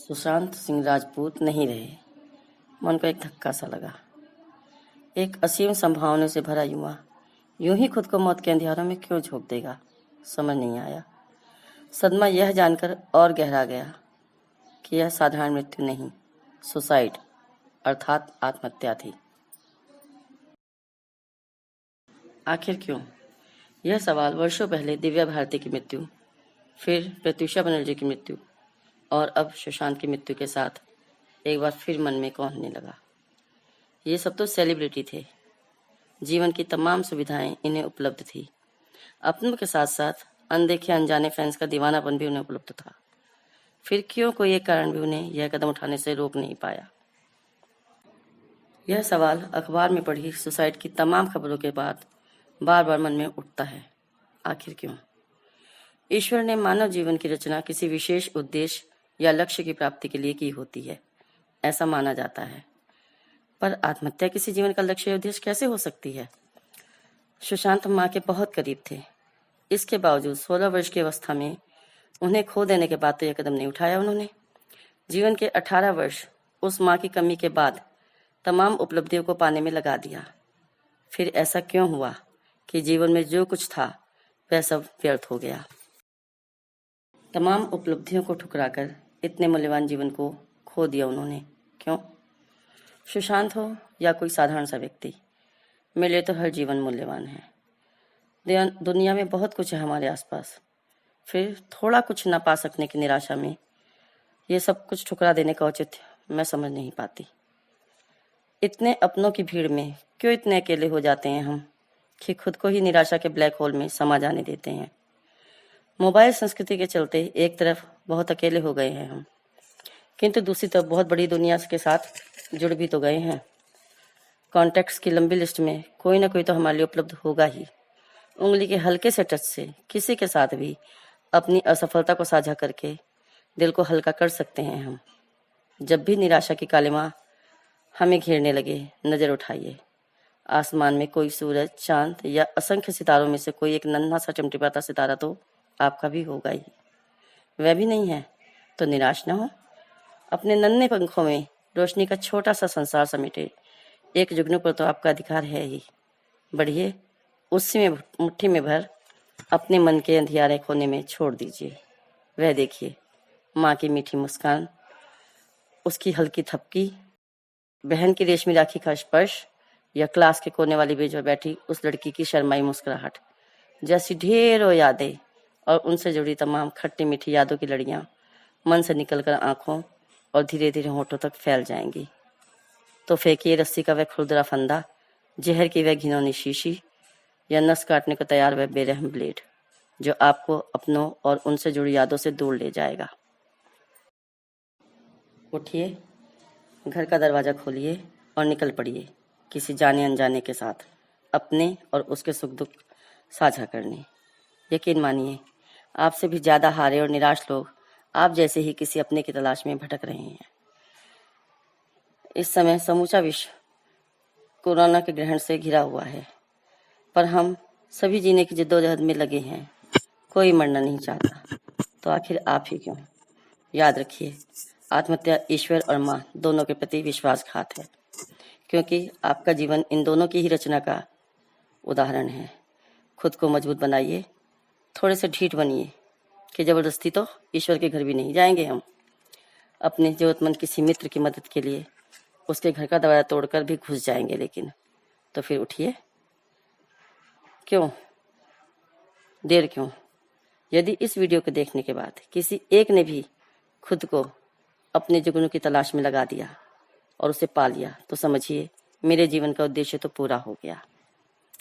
सुशांत सिंह राजपूत नहीं रहे। मन को एक धक्का सा लगा। एक असीम संभावनाओं से भरा युवा यूं ही खुद को मौत के अंधियारों में क्यों झोंक देगा, समझ नहीं आया। सदमा यह जानकर और गहरा गया कि यह साधारण मृत्यु नहीं, सुसाइड अर्थात आत्महत्या थी। आखिर क्यों? यह सवाल वर्षों पहले दिव्या भारती की मृत्यु, फिर प्रत्युषा बनर्जी की मृत्यु और अब सुशांत की मृत्यु के साथ एक बार फिर मन में कौंधने लगा। ये सब तो सेलिब्रिटी थे, जीवन की तमाम सुविधाएं इन्हें उपलब्ध थी। अपनों के साथ साथ अनदेखे अनजाने फैंस का दीवानापन भी उन्हें उपलब्ध था। फिर क्यों कोई एक कारण भी उन्हें यह कदम उठाने से रोक नहीं पाया? यह सवाल अखबार में पढ़ी सुसाइड की तमाम खबरों के बाद बार बार मन में उठता है। आखिर क्यों? ईश्वर ने मानव जीवन की रचना किसी विशेष उद्देश्य या लक्ष्य की प्राप्ति के लिए की होती है, ऐसा माना जाता है। पर आत्महत्या किसी जीवन का लक्ष्य या उद्देश्य कैसे हो सकती है? सुशांत माँ के बहुत करीब थे। इसके बावजूद 16 वर्ष की अवस्था में उन्हें खो देने के बाद तो यह कदम नहीं उठाया उन्होंने। जीवन के 18 वर्ष उस माँ की कमी के बाद तमाम उपलब्धियों को पाने में लगा दिया। फिर ऐसा क्यों हुआ कि जीवन में जो कुछ था वह सब व्यर्थ हो गया? तमाम उपलब्धियों को ठुकराकर इतने मूल्यवान जीवन को खो दिया उन्होंने, क्यों? सुशांत हो या कोई साधारण सा व्यक्ति, मेरे लिए तो हर जीवन मूल्यवान है। दुनिया में बहुत कुछ है हमारे आसपास, फिर थोड़ा कुछ ना पा सकने की निराशा में ये सब कुछ ठुकरा देने का औचित्य मैं समझ नहीं पाती। इतने अपनों की भीड़ में क्यों इतने अकेले हो जाते हैं हम कि खुद को ही निराशा के ब्लैक होल में समा जाने देते हैं। मोबाइल संस्कृति के चलते एक तरफ बहुत अकेले हो गए हैं हम, किंतु दूसरी तरफ बहुत बड़ी दुनिया के साथ जुड़ भी तो गए हैं। कॉन्टैक्ट्स की लंबी लिस्ट में कोई ना कोई तो हमारे लिए उपलब्ध होगा ही। उंगली के हल्के से टच से किसी के साथ भी अपनी असफलता को साझा करके दिल को हल्का कर सकते हैं हम। जब भी निराशा की कालिमा हमें घेरने लगे, नजर उठाइए। आसमान में कोई सूरज, चांद या असंख्य सितारों में से कोई एक नन्हा सा चमटिपाता सितारा तो आपका भी होगा ही। वह भी नहीं है तो निराश न हो। अपने नन्हे पंखों में रोशनी का छोटा सा संसार समेटे एक जुगनू पर तो आपका अधिकार है ही। बढ़िए, उसी में मुट्ठी में भर अपने मन के अंधियारे खोने में छोड़ दीजिए। वह देखिए, माँ की मीठी मुस्कान, उसकी हल्की थपकी, बहन की रेशमी राखी का स्पर्श या क्लास के कोने वाली बेंच पर बैठी उस लड़की की शर्माई मुस्कुराहट जैसी ढेरों यादें और उनसे जुड़ी तमाम खट्टी मीठी यादों की लड़ियां मन से निकलकर आंखों और धीरे धीरे होठों तक फैल जाएंगी। तो फेंकिए रस्सी का वह खुरदरा फंदा, जहर की वह घिनौनी शीशी या नस काटने को तैयार वह बेरहम ब्लेड, जो आपको अपनों और उनसे जुड़ी यादों से दूर ले जाएगा। उठिए, घर का दरवाजा खोलिए और निकल पड़िए किसी जाने अनजाने के साथ अपने और उसके सुख दुख साझा करने। यकीन मानिए, आपसे भी ज्यादा हारे और निराश लोग आप जैसे ही किसी अपने की तलाश में भटक रहे हैं। इस समय समूचा विश्व कोरोना के ग्रहण से घिरा हुआ है, पर हम सभी जीने की जद्दोजहद में लगे हैं। कोई मरना नहीं चाहता, तो आखिर आप ही क्यों? याद रखिए, आत्महत्या ईश्वर और माँ दोनों के प्रति विश्वासघात है, क्योंकि आपका जीवन इन दोनों की ही रचना का उदाहरण है। खुद को मजबूत बनाइए, थोड़े से ढीठ बनिए कि जबरदस्ती तो ईश्वर के घर भी नहीं जाएंगे हम। अपने जरूरतमंद किसी मित्र की मदद के लिए उसके घर का दरवाजा तोड़कर भी घुस जाएंगे, लेकिन तो फिर उठिए। क्यों देर क्यों? यदि इस वीडियो को देखने के बाद किसी एक ने भी खुद को अपने जुगनू की तलाश में लगा दिया और उसे पा लिया, तो समझिए मेरे जीवन का उद्देश्य तो पूरा हो गया।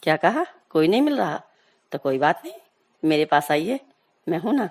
क्या कहा? कोई नहीं मिल रहा? तो कोई बात नहीं, मेरे पास आइए, मैं हूं ना।